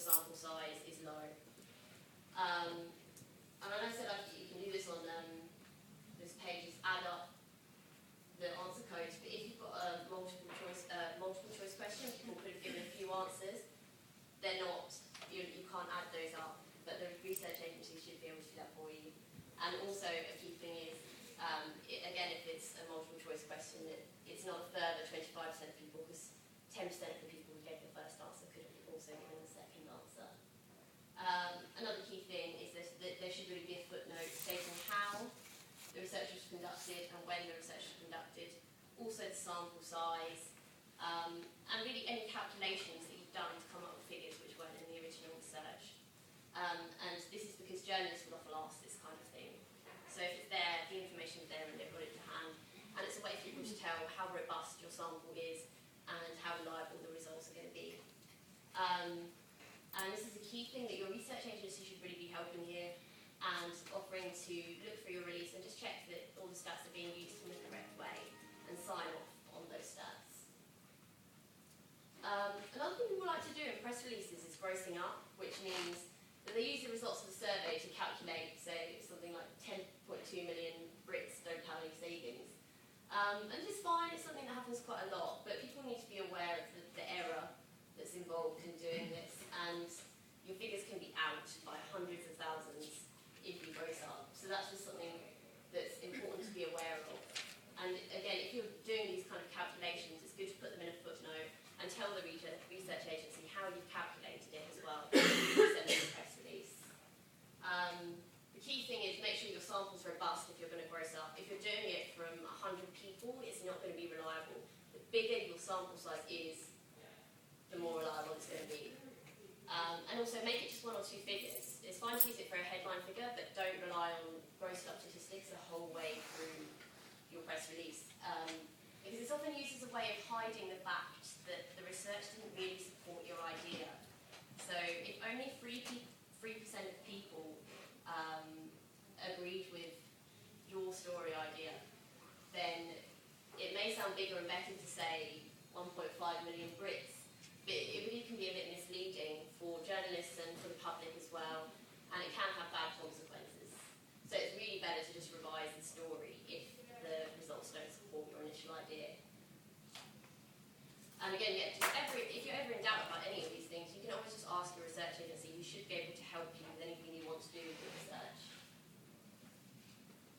sample size is low. And I know I said you can do this on this page, is add up the answer codes, but if you've got a multiple choice question, people could have given a few answers, they're not, you can't add those up, but the research agency should be able to do that for you. And also a key thing is, again, if it's a multiple choice question, it's not a further 25% of people, because 10% of the people who gave the first answer could have also given the second answer. Another key thing is that there should really be a footnote stating how the research was conducted and when the research was conducted, also the sample size, and really any calculations that you've done to come up with figures which weren't in the original research. And this is because journalists will often ask this kind of thing. So if it's there, the information is there and they've got it to hand, and it's a way for people to tell how robust your sample is and how reliable the results are going to be. And this is a key thing that your research agency should really be helping here and offering to look through your release and just check that all the stats are being used in the correct way and sign off on those stats. Another thing people like to do in press releases is grossing up, which means that they use the results of the survey to calculate, say, something like 10.2 million Brits don't have any savings. And it's fine, it's something that happens quite a lot, but people need to be aware of the error that's involved in doing this, and your figures can be out by hundreds of thousands if you gross up. So that's just something that's important to be aware of. And again, if you're doing these kind of calculations, it's good to put them in a footnote and tell the research agency how you've calculated it as well. Send them a press release. The key thing is make sure your sample's robust if you're going to gross up. If you're doing it from 100 people, it's not going to be reliable. The bigger your sample size is, the more reliable it's going to be. And also make it just one or two figures. It's fine to use it for a headline figure, but don't rely on grossed up statistics the whole way through your press release. Because it's often used as a way of hiding the fact that the research didn't really support your idea. So if only 3% of people agreed with your story idea, then it may sound bigger and better to say 1.5 million Brits, but it really can be a bit misleading for journalists and for the public as well, and it can have bad consequences. So it's really better to just revise the story if the results don't support your initial idea. And again, if you're ever in doubt about any of these things, you can always just ask your research agency, who should be able to help you with anything you want to do with your research.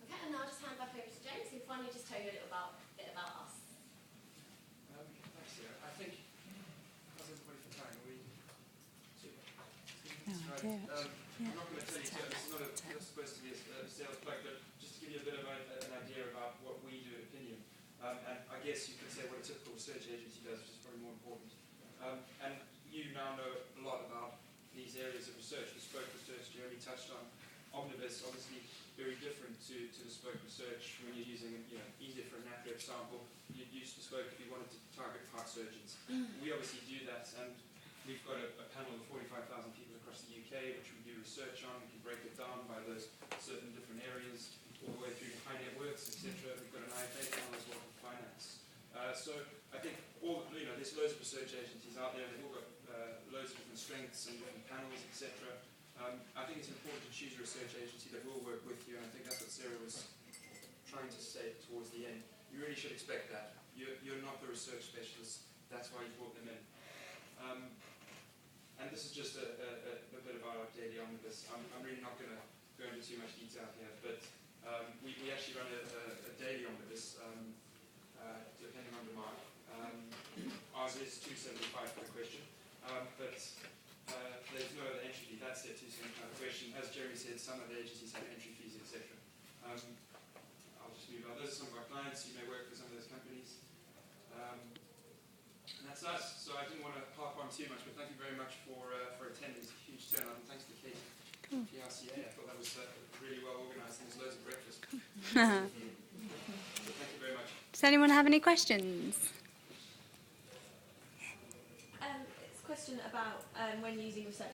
Okay, and now I'll just hand back over to James, who'll finally just tell you a bit about us. Thanks, Sarah. I think, how's everybody for time? I'm not going to tell you, this is not supposed to be a sales plug, but just to give you a bit of an idea about what we do at Opinion. And I guess you could say what a typical research agency does, which is probably more important. And you now know a lot about these areas of research. Bespoke research, Jeremy touched on. Omnibus, obviously very different to bespoke research when you're using, easier for a NatRep sample. You'd use bespoke if you wanted to target heart surgeons. We obviously do that, and we've got a panel of 45,000 people across the UK, which we do research on. We can break it down by those certain different areas, all the way through to high net worths, etc. We've got an IFA panel as well for finance. So I think there's loads of research agencies out there. They've all got loads of different strengths and different panels, etc. I think it's important to choose a research agency that will work with you, and I think that's what Sarah was trying to say towards the end. You really should expect that. You're not the research specialist. That's why you brought them in. And this is just a bit about our daily omnibus. I'm really not going to go into too much detail here, but we actually run a daily omnibus, depending on demand. Ours is $2.75 per question, but there's no other entry fee. That's it, $2.75 per question. As Jeremy said, some of the agencies have entry fees, etc. I'll just move on. Those are some of our clients. You may work for some of those companies. And that's us. So I didn't want to harp on too much, but thank you very much for attending. It's a huge turnout, and thanks to Ketchum Pleon. I thought that was really well organised, and there's loads of breakfast. So thank you very much. Does anyone have any questions? It's a question about when using research